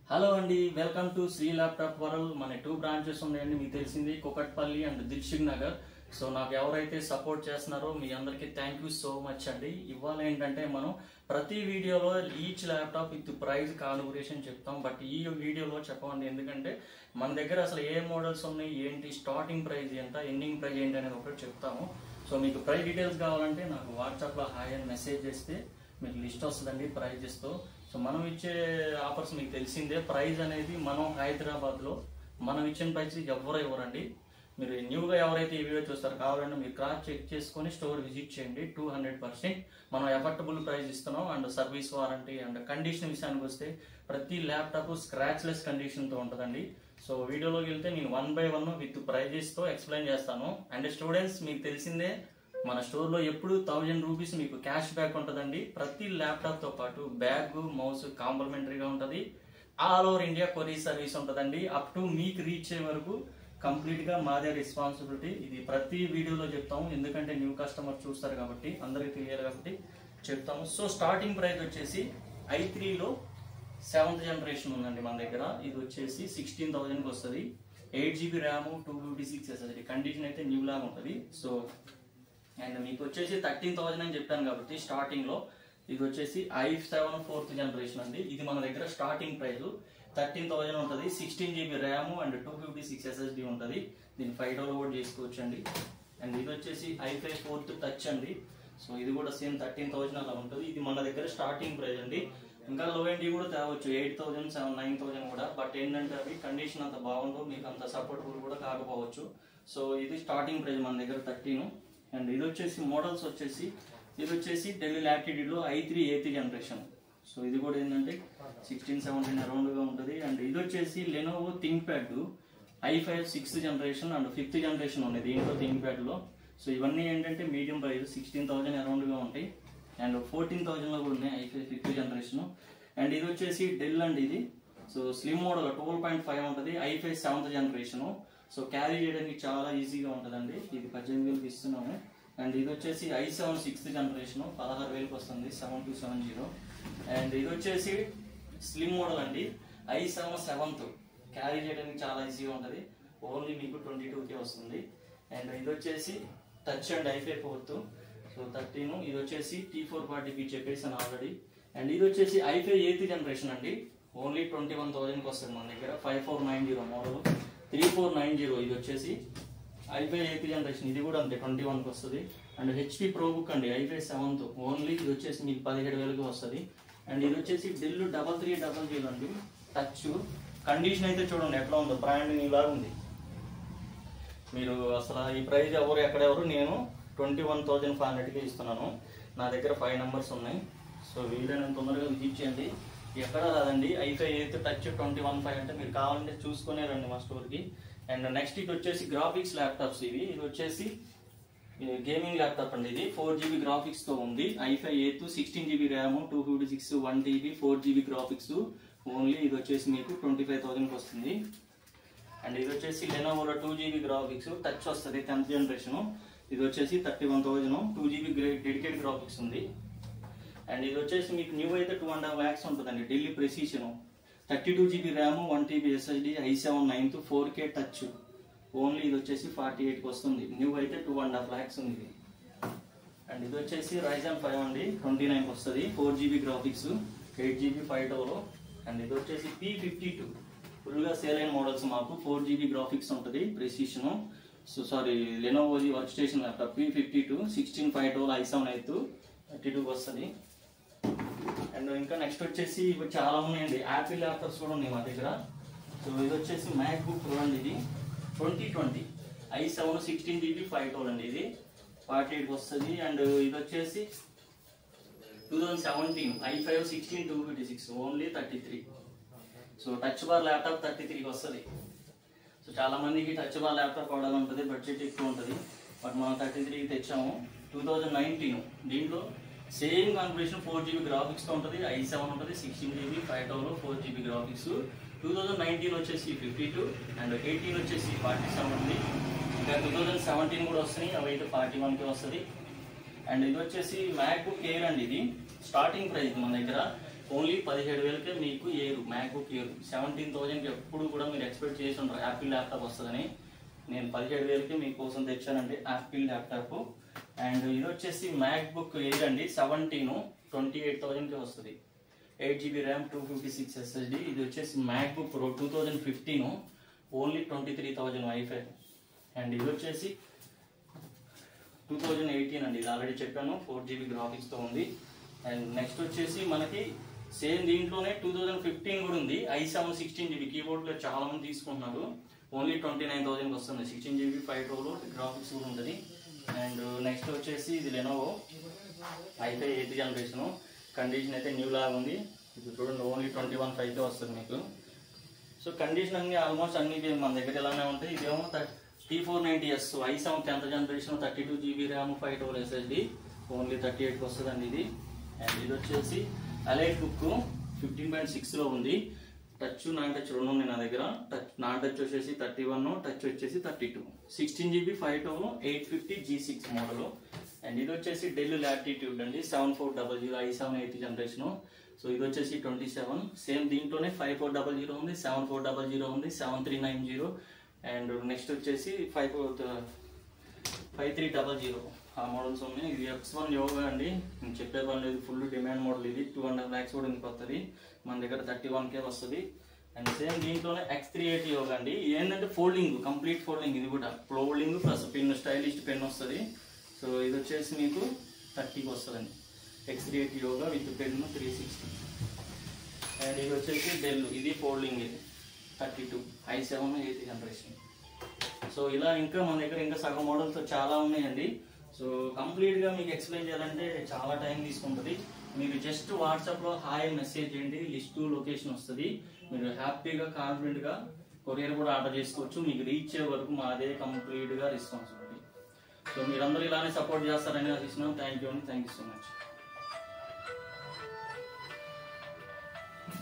Hello అండి, welcome to Sri laptop world. మన 2 branches ఉన్నాయండి. మీకు తెలిసింది Kukatpally and Dilsukhnagar. So నాకు ఎవరైతే సపోర్ట్ చేస్తున్నారో మీ అందరికీ థ్యాంక్ యూ సో మచ్ అండి. ఇవాళ ఏంటంటే మనం ప్రతి వీడియోలో each laptop with price configuration చెప్తాం. బట్ ఈ వీడియోలో చెప్పండి, ఎందుకంటే మన దగ్గర అసలు ఏ మోడల్స్ ఉన్నాయి, ఏంటి, స్టార్టింగ్ ప్రైస్ ఎంత, ఎండింగ్ ప్రైస్ ఏంటి అనేది ఒకటి చెప్తాము. సో మీకు ప్రైస్ డీటెయిల్స్ కావాలంటే నాకు వాట్సాప్లో హాయ్ అని మెసేజ్ చేస్తే మీకు లిస్ట్ వస్తుందండి ప్రైజెస్తో. సో మనం ఇచ్చే ఆఫర్స్ మీకు తెలిసిందే. ప్రైస్ అనేది మనం హైదరాబాద్లో మనం ఇచ్చిన ప్రైస్ ఎవరు ఇవ్వరండి. మీరు న్యూగా ఎవరైతే ఈ వీడియో చూస్తారో కావాలంటే మీరు క్రాస్ చెక్ చేసుకొని స్టోర్ విజిట్ చేయండి. 200% మనం ఎఫర్టబుల్ ప్రైస్ ఇస్తున్నాం. And service warranty and condition విషయానికి వస్తే ప్రతి ల్యాప్టాప్ స్క్రాచ్లెస్ కండిషన్తో ఉంటుందండి. సో వీడియోలోకి వెళ్తే నేను 1 by 1 విత్ ప్రైజెస్తో ఎక్స్ప్లెయిన్ చేస్తాను. అండ్ స్టూడెంట్స్ మీకు తెలిసిందే, మన స్టోర్లో ఎప్పుడు 1000 రూపీస్ మీకు క్యాష్ బ్యాక్ ఉంటుందండి. ప్రతి ల్యాప్టాప్తో పాటు బ్యాగ్, మౌస్ కాంప్లిమెంటరీగా ఉంటుంది. All over India courier service ఉంటుందండి. అప్ టు మీకు రీచ్ అయ్యే వరకు కంప్లీట్గా మాదే రెస్పాన్సిబిలిటీ. ఇది ప్రతి వీడియోలో చెప్తాము, ఎందుకంటే న్యూ కస్టమర్ చూస్తారు కాబట్టి అందరికీ తెలియాలి కాబట్టి చెప్తాము. సో స్టార్టింగ్ ప్రైస్ వచ్చేసి i3లో 7th జనరేషన్ ఉందండి మన దగ్గర. ఇది వచ్చేసి 16,000కి వస్తుంది. 8GB RAM, 256 SSD. కండిషన్ అయితే న్యూ లాగా ఉంటుంది. సో అండ్ మీకు వచ్చేసి 13,000 అని చెప్పాను కాబట్టి స్టార్టింగ్ లో ఇది వచ్చేసి i7 4th జనరేషన్ అండి. ఇది మన దగ్గర స్టార్టింగ్ ప్రైస్ 13,000 ఉంటుంది. 16GB ర్యామ్ అండ్ 256 SSD ఉంటుంది. దీన్ని 5 డౌన్లోడ్ చేసుకోవచ్చు అండి. అండ్ ఇది వచ్చేసి i5 4th టచ్ అండి. సో ఇది కూడా సేమ్ 13,000 అలా ఉంటుంది. ఇది మన దగ్గర స్టార్టింగ్ ప్రైస్ అండి. ఇంకా లో ఎండ్ కూడా తేవచ్చు, 8,000, 9,000 కూడా. బట్ ఏంటంటే అవి కండిషన్ అంత బాగుండవు, మీకు అంత సపోర్టబుల్ కూడా కాకపోవచ్చు. సో ఇది స్టార్టింగ్ ప్రైస్ మన దగ్గర 13. అండ్ ఇది వచ్చేసి మోడల్స్ వచ్చేసి ఇది వచ్చేసి del లాటిట్యూడ్లో i3 8th generation. So ఇది కూడా ఏంటంటే 16, 17 అరౌండ్గా ఉంటుంది. అండ్ ఇది వచ్చేసి Lenovo think pad i5 6th generation and 5th generation ఉంది దీంట్లో థింక్ ప్యాడ్లో. సో ఇవన్నీ ఏంటంటే మీడియం ప్రైస్ 16,000 అరౌండ్గా ఉంటాయి. అండ్ 14,000లో కూడా ఉన్నాయి i5 5th జనరేషన్. అండ్ ఇది వచ్చేసి డెల్ అండి. ఇది సో స్లిమ్ మోడల్ 12.5 ఉంటుంది. i5 7th generation. So carry చేయడానికి చాలా ఈజీగా ఉంటుందండి. ఇది 18,000కి ఇస్తున్నాము. అండ్ ఇది వచ్చేసి i7 6th జనరేషన్ 16,000కి వస్తుంది, 7270. అండ్ ఇది వచ్చేసి స్లిమ్ మోడల్ అండి, i7 7th. క్యారీ చేయడానికి చాలా ఈజీగా ఉంటుంది, ఓన్లీ మీకు 22K వస్తుంది. అండ్ ఇది వచ్చేసి touch and i5 4th. So 13. ఇది వచ్చేసి T440p చెప్పేసాను ఆల్రెడీ. అండ్ ఇది వచ్చేసి i5 8th జనరేషన్ అండి, ఓన్లీ 21,000కి వస్తుంది మన దగ్గర. 5490 మోడల్ 3490. ఇది వచ్చేసి i5 8th జనరేషన్. ఇది కూడా అంతే 21కి వస్తుంది. అండ్ HP ProBook అండి, i5 7th. ఓన్లీ ఇది వచ్చేసి మీకు 17,000కి వస్తుంది. అండ్ ఇది వచ్చేసి డెల్ 3300 అండి, టచ్. కండిషన్ అయితే చూడండి ఎట్లా ఉందో, బ్రాండ్ ఇలాగా ఉంది. మీరు అసలు ఈ ప్రైస్ ఎక్కడెవరు నేను 21,500కి ఇస్తున్నాను. నా దగ్గర 5 నెంబర్స్ ఉన్నాయి. సో వీలైనంత తొందరగా విజిట్ చేయండి. ఎక్కడ రాదండి i5 8th టచ్ 21,500 అంటే మీరు కావాలంటే చూసుకునే రండి మా స్టోర్కి. అండ్ నెక్స్ట్ ఇది వచ్చేసి గ్రాఫిక్స్ ల్యాప్టాప్స్. ఇది వచ్చేసి గేమింగ్ ల్యాప్టాప్ అండి. ఇది 4GB గ్రాఫిక్స్తో ఉంది. i5 8th 16GB RAM, 256, 1TB, 4GB graphics. Only ఇది వచ్చేసి మీకు 25,000కి వస్తుంది. అండ్ ఇది వచ్చేసి లెనోవోలో 2GB గ్రాఫిక్స్ టచ్ వస్తుంది 10th జనరేషన్. ఇది వచ్చేసి 31,000, 2GB డెడికేట్ గ్రాఫిక్స్ ఉంది. అండ్ ఇది వచ్చేసి మీకు న్యూ అయితే 2.5 lakhs ఉంటుందండి. Delhi precision 32GB RAM, 1TB SSD, i7 9th 4K touch. Only ఇది వచ్చేసి 48కి వస్తుంది. న్యూ అయితే 2.5 lakhs ఉంది. అండ్ ఇది వచ్చేసి Ryzen 5 అండి, 29కి వస్తుంది. 4GB గ్రాఫిక్స్, 8GB 5 అండ్ ఇది వచ్చేసి P52 ఫుల్గా సేల్ అయిన మోడల్స్ మాకు. 4GB గ్రాఫిక్స్ ఉంటుంది, ప్రెసిషన్. సో సారీ లెనోవోది work station laptop P52 16 5 i7 8th 32కి వస్తుంది. అండ్ ఇంకా నెక్స్ట్ వచ్చేసి ఇవి చాలా ఉన్నాయండి. యాపిల్ ల్యాప్టాప్స్ కూడా ఉన్నాయి మా దగ్గర. సో ఇది వచ్చేసి MacBook Pro అండి, ఇది 2020 i7 16GB 5 అండి, ఇది 48కి వస్తుంది. అండ్ ఇది వచ్చేసి 2017 i5 16 256, only 33. So touch bar laptop 33కి వస్తుంది. సో చాలా మందికి టచ్ బార్ ల్యాప్టాప్ వాడాలి ఉంటుంది, బడ్జెట్ ఎక్కువ ఉంటుంది. బట్ మనం 33కి తెచ్చాము. 2019 దీంట్లో సేమ్ కాన్ఫిగరేషన్ 4GB గ్రాఫిక్స్తో ఉంటుంది. i7 ఉంటుంది, 16GB 5 4GB గ్రాఫిక్స్. 2019 వచ్చేసి 52 అండ్ 18 వచ్చేసి 47 ఉంది. ఇంకా 2017 కూడా వస్తున్నాయి, అవి అయితే 41కి వస్తుంది. అండ్ ఇది వచ్చేసి MacBook Air అండి. ఇది స్టార్టింగ్ ప్రైస్ మన దగ్గర ఓన్లీ 17,000కే మీకు ఎయిర్ మ్యాక్బుక్ ఎయిర్. 17,000కి ఎప్పుడు కూడా మీరు ఎక్స్పెక్ట్ చేసి ఉంటారు యాపిల్ ల్యాప్టాప్ వస్తుందని. నేను 17,000కి మీకోసం తెచ్చానండి యాపిల్ ల్యాప్టాప్. అండ్ ఇది వచ్చేసి మ్యాక్బుక్ ఎయిర్ అండి 17 28,000కి వస్తుంది. 8GB RAM 256 SSD. ఇది వచ్చేసి MacBook pro 2015 only 23,000 wifi. And ఇది వచ్చేసి 2018 అండి, ఇది ఆల్రెడీ చెప్పాను 4GB గ్రాఫిక్స్తో ఉంది. అండ్ నెక్స్ట్ వచ్చేసి మనకి సేమ్ దీంట్లోనే 2015 కూడా ఉంది. i7 16GB కీబోర్డ్లో చాలా మంది తీసుకుంటున్నారు. ఓన్లీ 29,000కి వస్తుంది. 16GB 512 గ్రాఫిక్స్ కూడా ఉంటుంది. అండ్ నెక్స్ట్ వచ్చేసి ఇది Lenovo i5 8th generation. Condition అయితే న్యూ లాగా ఉంది. ఇది చూడండి ఓన్లీ 21,500కే వస్తుంది మీకు. సో కండిషన్ అన్ని ఆల్మోస్ట్ అన్ని మన దగ్గర ఇలానే ఉంటాయి. ఇదేమో T490S i7 10th generation 32GB RAM 512 SSD only 38కి వస్తుందండి ఇది. అండ్ ఇది వచ్చేసి అలైట్ బుక్ 15.6లో ఉంది. టచ్ నాన్ టచ్ రెండు ఉన్నాయి నా దగ్గర. టచ్ నాన్ టచ్ వచ్చేసి 31, టచ్ వచ్చేసి 32. 16GB 512 850 G6 model. అండ్ ఇది వచ్చేసి డెల్ లాటిట్యూడ్ అండి 7400 i7 8th జనరేషన్. సో ఇది వచ్చేసి 27. సేమ్ దీంట్లోనే 5400 ఉంది, 7400 ఉంది, 7390. అండ్ నెక్స్ట్ వచ్చేసి 5300 ఆ మోడల్స్ ఉన్నాయి. ఇది X1 యోగా అండి, నేను చెప్పే పని లేదు, ఫుల్ డిమాండ్ మోడల్. ఇది 2.5 lakhs కూడా ఇంక వస్తుంది. మన దగ్గర 31K వస్తుంది. అండ్ సేమ్ దీంట్లోనే X380 యోగా అండి. ఏంటంటే ఫోల్డింగ్, కంప్లీట్ ఫోల్డింగ్. ఇది కూడా folding plus pen, stylish pen వస్తుంది. సో ఇది వచ్చేసి మీకు 30కి వస్తుందండి. X380 yoga with pen 360. And ఇది వచ్చేసి డెల్, ఇది ఫోల్డింగ్, ఇది 32 i7 8th జనరేషన్. సో ఇలా ఇంకా మన దగ్గర ఇంకా సగం మోడల్స్ చాలా ఉన్నాయండి. సో కంప్లీట్గా మీకు ఎక్స్ప్లెయిన్ చేయాలంటే చాలా టైం తీసుకుంటుంది. మీరు జస్ట్ వాట్సాప్లో హాయ్ మెసేజ్ చేయండి, లిస్టు లొకేషన్ వస్తుంది. మీరు హ్యాపీగా కాన్ఫిడెంట్గా కొరియర్ కూడా ఆర్డర్ చేసుకోవచ్చు. మీకు రీచ్ అయ్యే వరకు మాదే కంప్లీట్గా రెస్పాన్సిబిలిటీ. సో మీరందరూ ఇలానే సపోర్ట్ చేస్తారని ఆశిస్తున్నాను. థ్యాంక్ యూ అండి, థ్యాంక్ యూ సో మచ్.